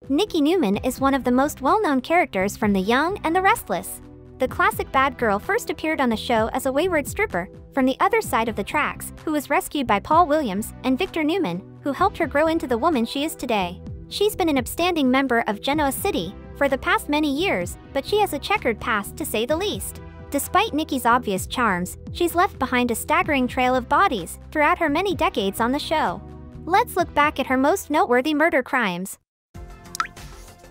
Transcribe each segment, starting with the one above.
Nikki Newman is one of the most well-known characters from The Young and the Restless. The classic bad girl first appeared on the show as a wayward stripper from the other side of the tracks who was rescued by Paul Williams and Victor Newman, who helped her grow into the woman she is today. She's been an upstanding member of Genoa City for the past many years, but she has a checkered past to say the least. Despite Nikki's obvious charms, she's left behind a staggering trail of bodies throughout her many decades on the show. Let's look back at her most noteworthy murder crimes.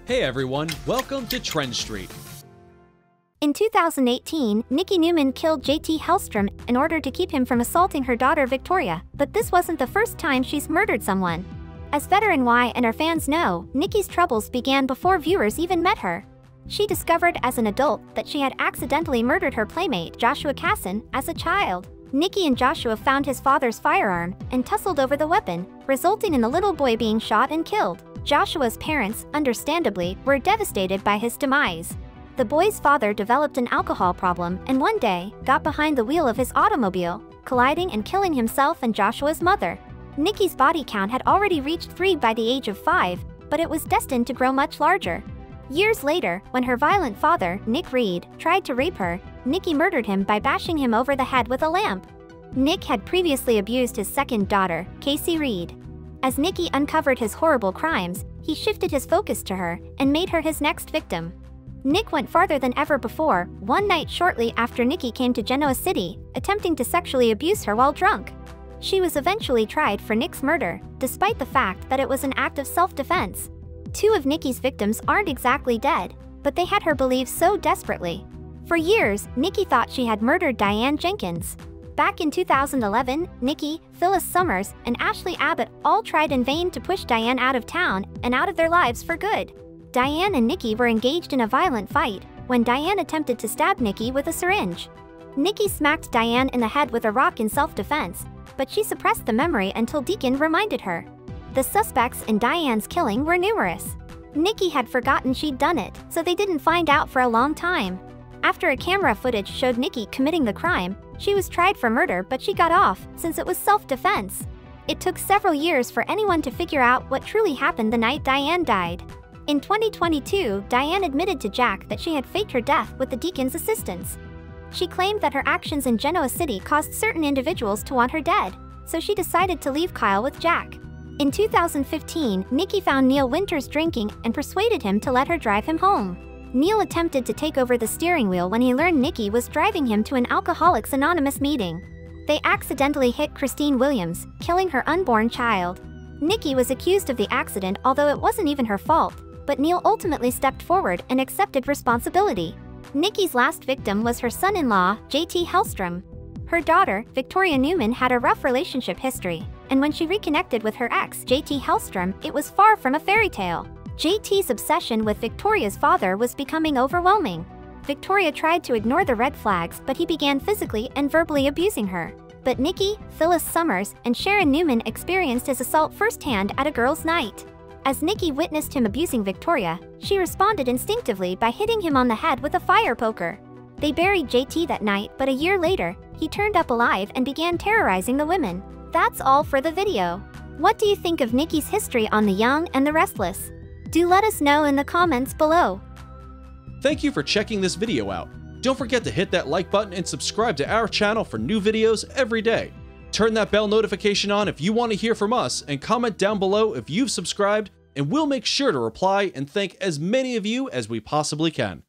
Hey everyone, welcome to TrendStreet. In 2018, Nikki Newman killed JT Hellstrom in order to keep him from assaulting her daughter Victoria, but this wasn't the first time she's murdered someone. As veteran Y and her fans know, Nikki's troubles began before viewers even met her. She discovered as an adult that she had accidentally murdered her playmate Joshua Casson as a child. Nikki and Joshua found his father's firearm and tussled over the weapon, resulting in the little boy being shot and killed. Joshua's parents, understandably, were devastated by his demise. The boy's father developed an alcohol problem and one day got behind the wheel of his automobile, colliding and killing himself and Joshua's mother. Nikki's body count had already reached 3 by the age of 5, but it was destined to grow much larger. Years later, when her violent father, Nick Reed, tried to rape her, Nikki murdered him by bashing him over the head with a lamp. Nick had previously abused his second daughter, Casey Reed. As Nikki uncovered his horrible crimes, he shifted his focus to her and made her his next victim. Nick went farther than ever before, one night shortly after Nikki came to Genoa City, attempting to sexually abuse her while drunk. She was eventually tried for Nick's murder, despite the fact that it was an act of self-defense. 2 of Nikki's victims aren't exactly dead, but they had her believe so desperately. For years, Nikki thought she had murdered Diane Jenkins. Back in 2011, Nikki, Phyllis Summers, and Ashley Abbott all tried in vain to push Diane out of town and out of their lives for good. Diane and Nikki were engaged in a violent fight when Diane attempted to stab Nikki with a syringe. Nikki smacked Diane in the head with a rock in self-defense, but she suppressed the memory until Deacon reminded her. The suspects in Diane's killing were numerous. Nikki had forgotten she'd done it, so they didn't find out for a long time. After a camera footage showed Nikki committing the crime, she was tried for murder but she got off since it was self-defense. It took several years for anyone to figure out what truly happened the night Diane died. In 2022, Diane admitted to Jack that she had faked her death with the Deacon's assistance. She claimed that her actions in Genoa City caused certain individuals to want her dead, so she decided to leave Kyle with Jack. In 2015, Nikki found Neil Winters drinking and persuaded him to let her drive him home. Neil attempted to take over the steering wheel when he learned Nikki was driving him to an Alcoholics Anonymous meeting. They accidentally hit Christine Williams, killing her unborn child. Nikki was accused of the accident, although it wasn't even her fault, but Neil ultimately stepped forward and accepted responsibility. Nikki's last victim was her son-in-law, JT Hellstrom. Her daughter, Victoria Newman, had a rough relationship history, and when she reconnected with her ex, JT Hellstrom, it was far from a fairy tale. JT's obsession with Victoria's father was becoming overwhelming. Victoria tried to ignore the red flags, but he began physically and verbally abusing her. But Nikki, Phyllis Summers, and Sharon Newman experienced his assault firsthand at a girls' night. As Nikki witnessed him abusing Victoria, she responded instinctively by hitting him on the head with a fire poker. They buried JT that night, but a year later, he turned up alive and began terrorizing the women. That's all for the video. What do you think of Nikki's history on The Young and the Restless? Do let us know in the comments below. Thank you for checking this video out. Don't forget to hit that like button and subscribe to our channel for new videos every day. Turn that bell notification on if you want to hear from us, and comment down below if you've subscribed, and we'll make sure to reply and thank as many of you as we possibly can.